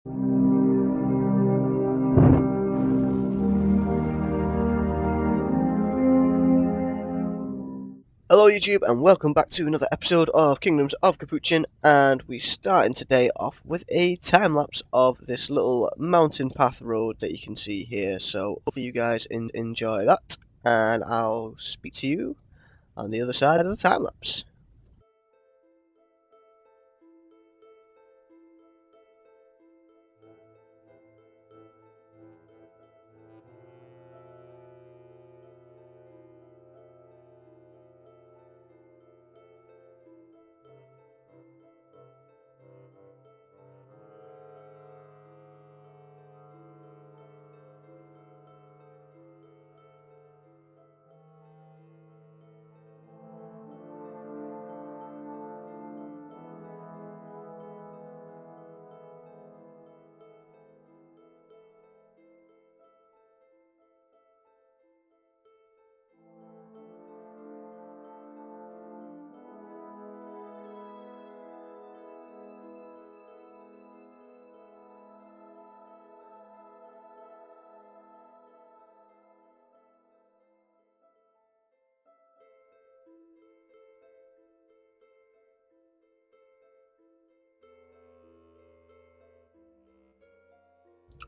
Hello YouTube and welcome back to another episode of Kingdoms of Capuchin, and we starting today off with a time-lapse of this little mountain path road that you can see here. So hopefully you guys enjoy that, and I'll speak to you on the other side of the time-lapse.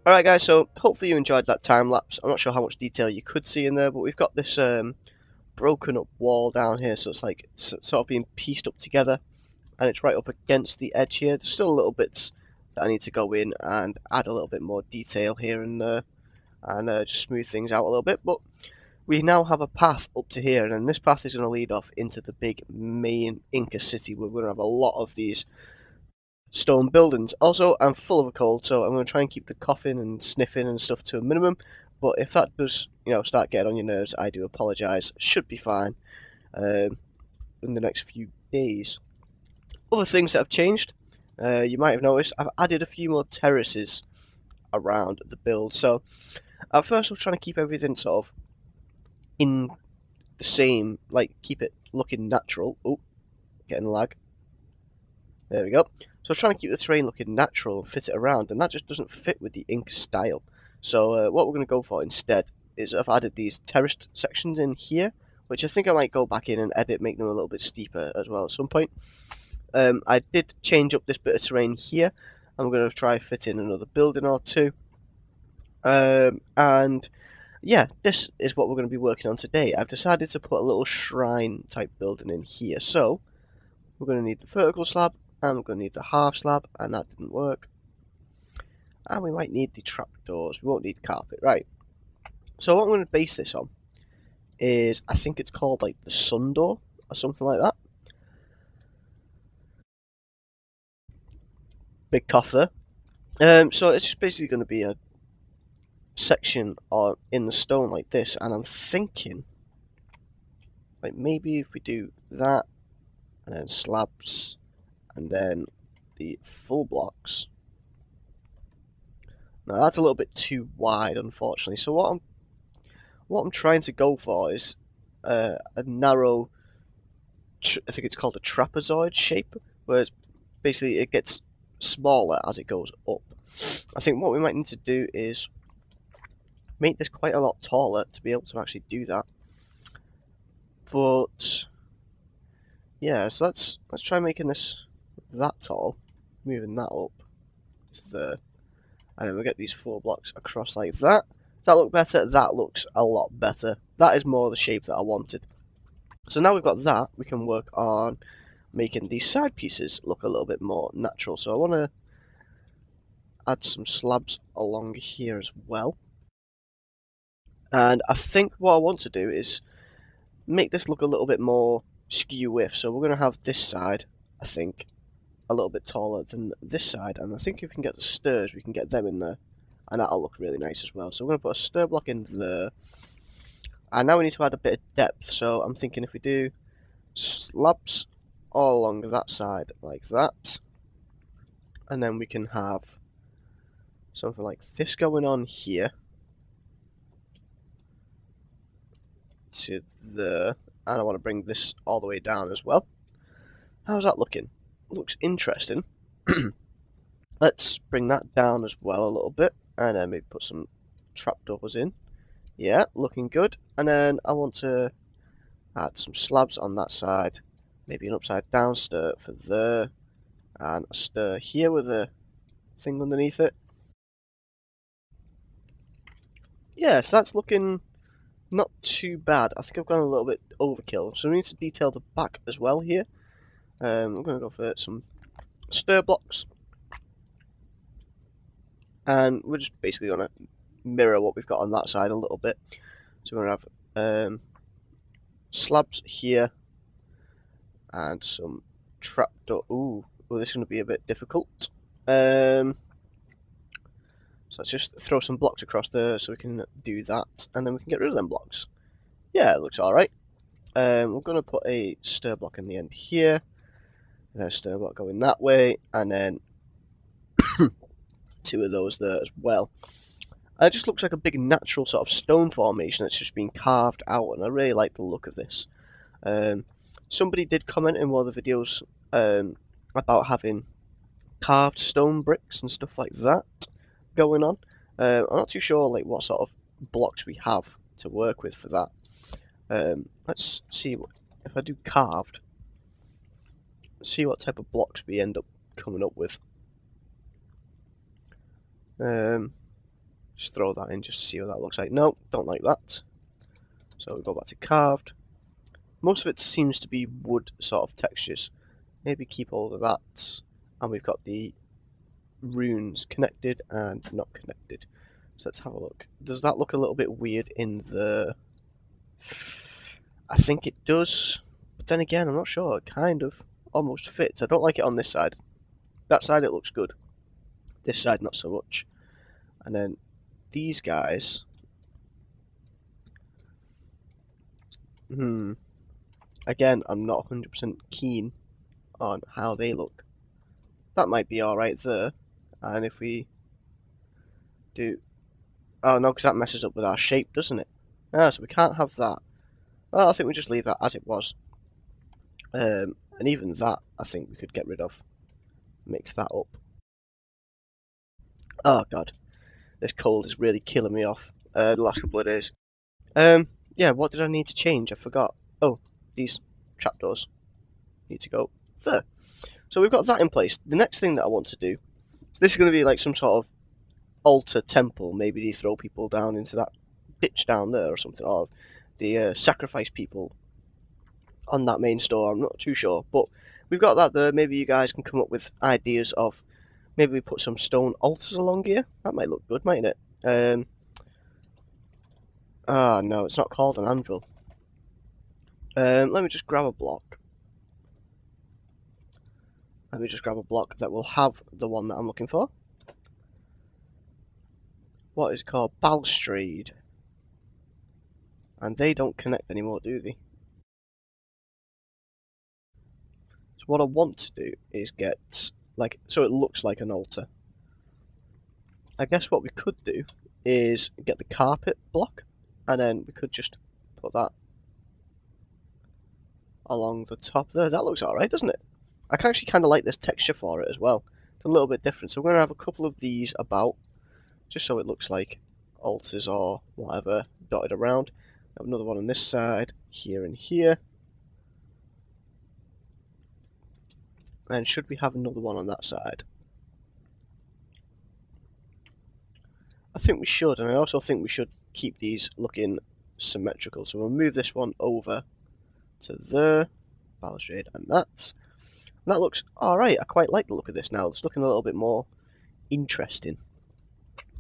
Alright guys, so hopefully you enjoyed that time-lapse. I'm not sure how much detail you could see in there, but we've got this broken up wall down here, so it's like sort of being pieced up together, and it's right up against the edge here. There's still little bits that I need to go in and add a little bit more detail here and there, and just smooth things out a little bit, but we now have a path up to here, and this path is going to lead off into the big main Inca city, where we're going to have a lot of these stone buildings. Also, I'm full of a cold, so I'm going to try and keep the coughing and sniffing and stuff to a minimum, but if that does, start getting on your nerves, I do apologise. Should be fine in the next few days. Other things that have changed, you might have noticed, I've added a few more terraces around the build. So at first I was trying to keep everything sort of in the same, like keep it looking natural. Oh, getting lag. There we go. So I was trying to keep the terrain looking natural and fit it around, and that just doesn't fit with the Inca style. So what we're going to go for instead is I've added these terraced sections in here, which I think I might go back in and edit, make them a little bit steeper as well at some point. I did change up this bit of terrain here. I'm going to try fit in another building or two. And yeah, this is what we're going to be working on today. I've decided to put a little shrine type building in here. So we're going to need the vertical slab, and we're going to need the half slab, and that didn't work. And we might need the trapdoors. We won't need carpet, right? So what I'm going to base this on is, I think it's called like the sun door or something like that. Big cough there. So it's just basically going to be a section in the stone like this, and I'm thinking like maybe if we do that and then slabs and then the full blocks. Now that's a little bit too wide, unfortunately. So what I'm trying to go for is a narrow, I think it's called a trapezoid shape, where it's basically it gets smaller as it goes up. I think what we might need to do is make this quite a lot taller to be able to actually do that. But yeah, so let's try making this that tall, moving that up to there, and then we'll get these 4 blocks across like that. Does that look better? That looks a lot better. That is more the shape that I wanted. So now we've got that, we can work on making these side pieces look a little bit more natural. So I want to add some slabs along here as well. And I think what I want to do is make this look a little bit more skew-width. So we're going to have this side, I think, a little bit taller than this side. And I think if we can get the stairs, we can get them in there. And that'll look really nice as well. So we're going to put a stair block in there. And now we need to add a bit of depth. So I'm thinking if we do slabs all along that side like that. And then we can have something like this going on here. To there, and I want to bring this all the way down as well. How's that looking? Looks interesting. Let's bring that down as well a little bit, and then maybe put some trapdoors in. Yeah, looking good. And then I want to add some slabs on that side, maybe an upside down stair for there, and a stair here with a thing underneath it. Yeah, so that's looking not too bad. I think I've gone a little bit overkill, so we need to detail the back as well here. I'm going to go for some stair blocks, and we're just basically going to mirror what we've got on that side a little bit. So we're going to have slabs here and some trapdoor. Ooh, this is going to be a bit difficult. So let's just throw some blocks across there so we can do that, and then we can get rid of them blocks. Yeah, it looks alright. We're going to put a stair block in the end here, and a stair block going that way, and then two of those there as well. It just looks like a big natural sort of stone formation that's just been carved out, and I really like the look of this. Somebody did comment in one of the videos about having carved stone bricks and stuff like that going on. I'm not too sure like what sort of blocks we have to work with for that. Let's see if I do carved. See what type of blocks we end up coming up with. Just throw that in just to see what that looks like. No, don't like that. So we go back to carved. Most of it seems to be wood sort of textures. Maybe keep all of that. And we've got the runes connected and not connected. So let's have a look. Does that look a little bit weird in the... I think it does. But then again, I'm not sure. It kind of almost fits. I don't like it on this side. That side it looks good. This side not so much. And then these guys... Again, I'm not 100% keen on how they look. That might be alright there. And if we do... Oh no, because that messes up with our shape, doesn't it? Ah, so we can't have that. Well, I think we just leave that as it was. And even that, I think we could get rid of. Mix that up. Oh god. This cold is really killing me off the last couple of days. Yeah, what did I need to change? I forgot. Oh, these trapdoors need to go there. So we've got that in place. The next thing that I want to do, so this is going to be like some sort of altar temple. Maybe you throw people down into that ditch down there or something, or the sacrifice people on that main store. I'm not too sure, but we've got that there. Maybe you guys can come up with ideas of maybe we put some stone altars along here. That might look good, mightn't it? Ah, no, it's not called an anvil. Let me just grab a block. Let me just grab a block that will have the one that I'm looking for. What is it called? Balustrade. And they don't connect anymore, do they? So what I want to do is get, like, so it looks like an altar. I guess what we could do is get the carpet block, and then we could just put that along the top there. That looks alright, doesn't it? I actually kind of like this texture for it as well. It's a little bit different. So we're going to have a couple of these about, just so it looks like altars or whatever dotted around. Have another one on this side, here and here. And should we have another one on that side? I think we should, and I also think we should keep these looking symmetrical. So we'll move this one over to there, balustrade, and that. And that looks alright. I quite like the look of this now. It's looking a little bit more interesting.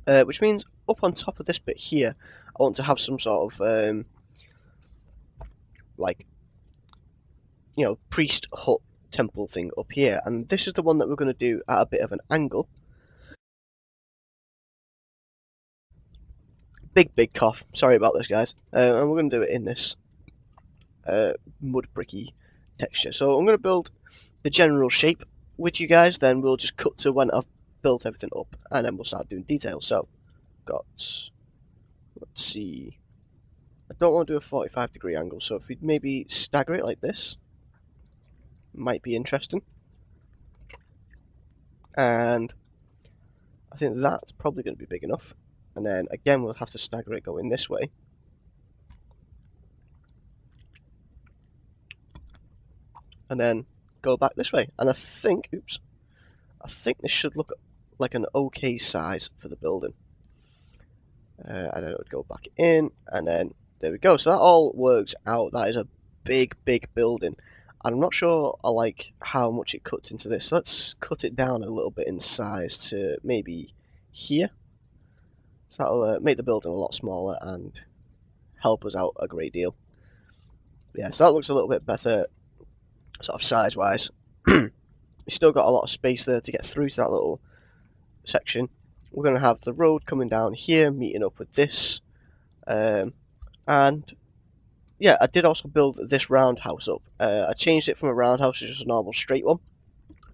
Which means up on top of this bit here, I want to have some sort of, like, you know, priest hut temple thing up here. And this is the one that we're going to do at a bit of an angle. Big cough. Sorry about this, guys. And we're going to do it in this mud bricky texture. So I'm going to build the general shape with you guys, then we'll just cut to when I've built everything up, and then we'll start doing details. So, let's see. I don't want to do a 45-degree angle, so if we maybe stagger it like this, might be interesting. And I think that's probably going to be big enough. And then again, we'll have to stagger it going this way. And then go back this way. And I think, oops, I think this should look like an okay size for the building. And then it would go back in, and then there we go. So that all works out. That is a big, big building. And I'm not sure I like how much it cuts into this. So let's cut it down a little bit in size to maybe here. So that'll make the building a lot smaller and help us out a great deal. Yeah, so that looks a little bit better, sort of size-wise. We've still got a lot of space there to get through to that little section. We're going to have the road coming down here, meeting up with this. And yeah, I did also build this roundhouse up. I changed it from a roundhouse to just a normal straight one.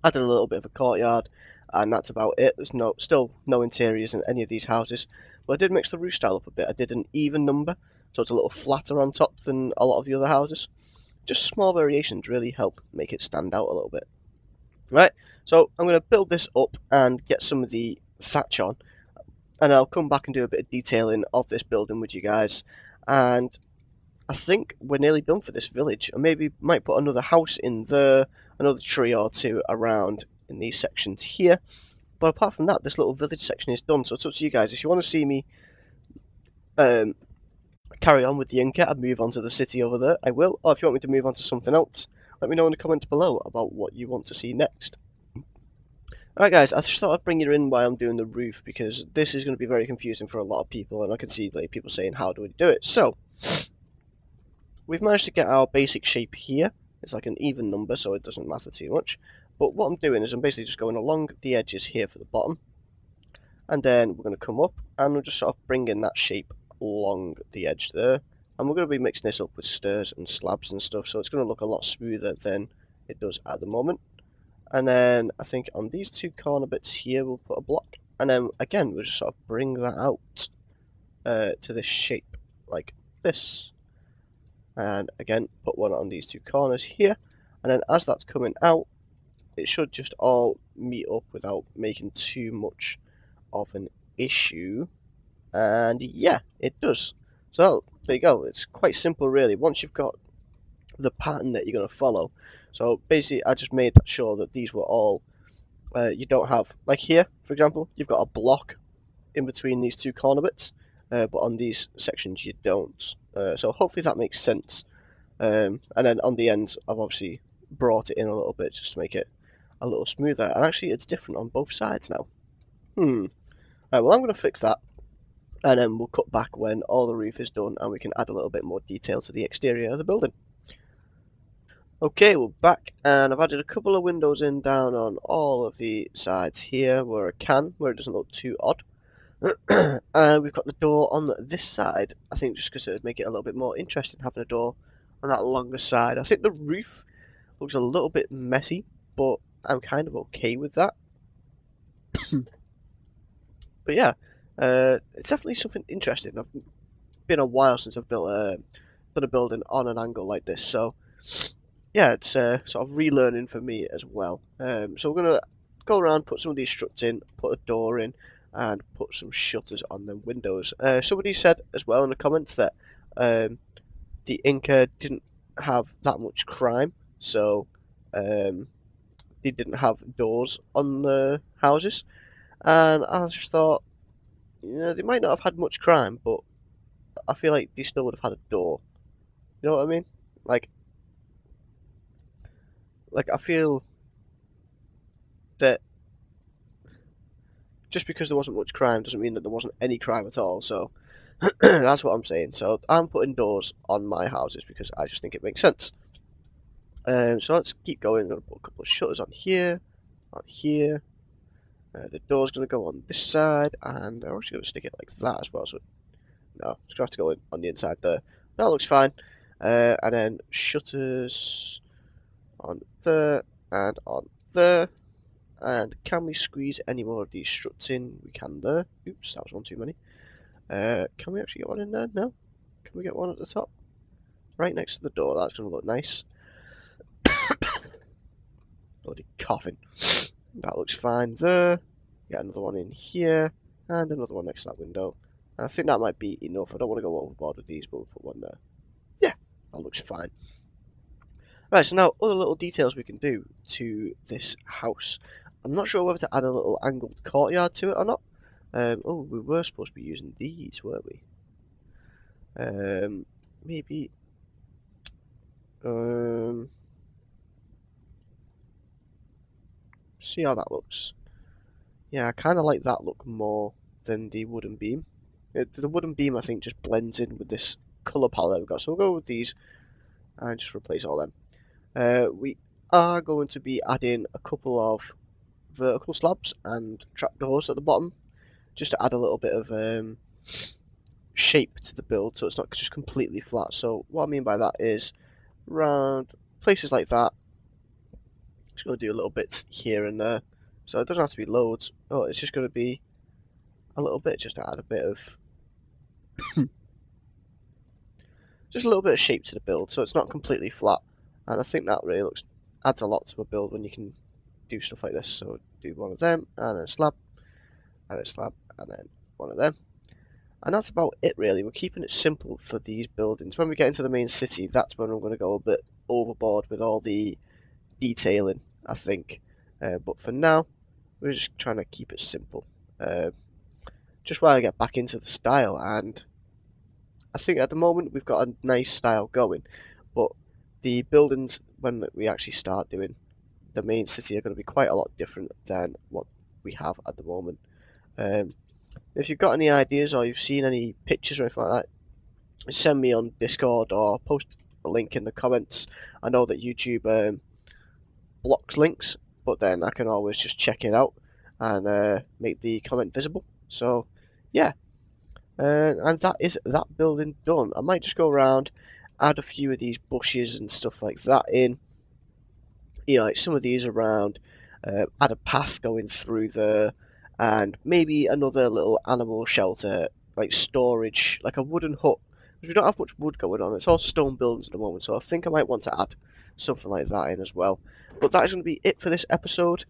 Added a little bit of a courtyard, and that's about it. There's still no interiors in any of these houses. But I did mix the roof style up a bit. I did an even number, so it's a little flatter on top than a lot of the other houses. Just small variations really help make it stand out a little bit. Right, so I'm going to build this up and get some of the thatch on, and I'll come back and do a bit of detailing of this building with you guys. And I think we're nearly done for this village. I maybe might put another house in there, another tree or two around in these sections here. But apart from that, this little village section is done, so it's up to you guys. If you want to see me carry on with the Inca and move on to the city over there, I will. Or if you want me to move on to something else, let me know in the comments below about what you want to see next. Alright guys, I just thought I'd bring you in while I'm doing the roof, because this is going to be very confusing for a lot of people, and I can see like people saying, how do we do it? So, we've managed to get our basic shape here. It's like an even number, so it doesn't matter too much. But what I'm doing is I'm basically just going along the edges here for the bottom. And then we're going to come up, and we'll just sort of bring in that shape along the edge there. And we're going to be mixing this up with stairs and slabs and stuff, so it's going to look a lot smoother than it does at the moment. And then I think on these two corner bits here, we'll put a block. And then again, we'll just sort of bring that out to this shape, like this. And again, put one on these two corners here. And then as that's coming out, it should just all meet up without making too much of an issue. And yeah, it does. So there you go. It's quite simple, really. Once you've got the pattern that you're going to follow. So basically, I just made sure that these were all, you don't have, like here, for example, you've got a block in between these two corner bits, but on these sections you don't. So hopefully that makes sense. And then on the ends, I've obviously brought it in a little bit just to make it a little smoother. And actually, it's different on both sides now. Right, well, I'm going to fix that. And then we'll cut back when all the roof is done and we can add a little bit more detail to the exterior of the building. Okay, we're back, and I've added a couple of windows in down on all of the sides here where I can, where it doesn't look too odd. And we've got the door on this side, I think just because it would make it a little bit more interesting having a door on that longer side. I think the roof looks a little bit messy, but I'm kind of okay with that. But yeah, it's definitely something interesting. It's been a while since I've built a building on an angle like this, so yeah, it's sort of relearning for me as well. So we're going to go around, put some of these struts in, put a door in, and put some shutters on the windows. Somebody said as well in the comments that the Inca didn't have that much crime, so they didn't have doors on the houses. And I just thought, you know, they might not have had much crime, but I feel like they still would have had a door. You know what I mean? Like I feel that just because there wasn't much crime doesn't mean that there wasn't any crime at all. So that's what I'm saying. So I'm putting doors on my houses because I just think it makes sense. So let's keep going. I'm going to put a couple of shutters on here, on here. The door's going to go on this side, and I'm actually going to stick it like that as well. So no, it's going to have to go in on the inside there. That looks fine. And then shutters on there and on there. And can we squeeze any more of these struts in? We can there. Oops, that was one too many. Can we actually get one in there? No. Can we get one at the top? Right next to the door. That's going to look nice. Bloody coughing. That looks fine there. Get another one in here, and another one next to that window. And I think that might be enough. I don't want to go overboard with these, but we'll put one there. Yeah, that looks fine. Right, so now other little details we can do to this house. I'm not sure whether to add a little angled courtyard to it or not. Oh, we were supposed to be using these, weren't we? Maybe. See how that looks. Yeah, I kind of like that look more than the wooden beam. The wooden beam, I think, just blends in with this colour palette that we've got. So we'll go with these and just replace all them. We are going to be adding a couple of vertical slabs and trapdoors at the bottom, just to add a little bit of shape to the build, so it's not just completely flat. So what I mean by that is, around places like that, just going to do a little bits here and there. So it doesn't have to be loads. Oh, it's just going to be a little bit, just to add a bit of just a little bit of shape to the build, so it's not completely flat. And I think that really adds a lot to a build when you can do stuff like this. So do one of them, and a slab, and a slab, and then one of them. And that's about it really. We're keeping it simple for these buildings. When we get into the main city, that's when I'm going to go a bit overboard with all the detailing, I think. But for now, we're just trying to keep it simple. Just while I get back into the style, and I think at the moment we've got a nice style going, but the buildings, when we actually start doing the main city, are going to be quite a lot different than what we have at the moment. If you've got any ideas or you've seen any pictures or anything like that, send me on Discord or post a link in the comments. I know that YouTube blocks links, but then I can always just check it out and make the comment visible. So yeah, and that is that building done. I might just go around, add a few of these bushes and stuff like that in. You know, like some of these around, add a path going through there, and maybe another little animal shelter, like storage, like a wooden hut. Because we don't have much wood going on. It's all stone buildings at the moment, so I think I might want to add something like that in as well. But that is going to be it for this episode.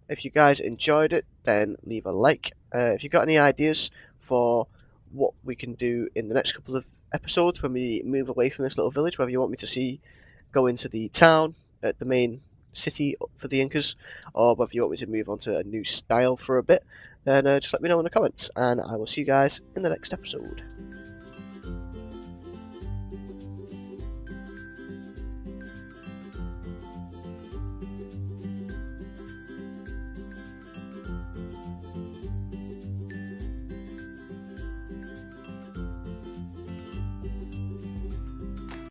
If you guys enjoyed it, then leave a like. If you've got any ideas for what we can do in the next couple of episodes when we move away from this little village, whether you want me to see go into the town, at the main city for the Incas, or whether you want me to move on to a new style for a bit, then just let me know in the comments, and I will see you guys in the next episode.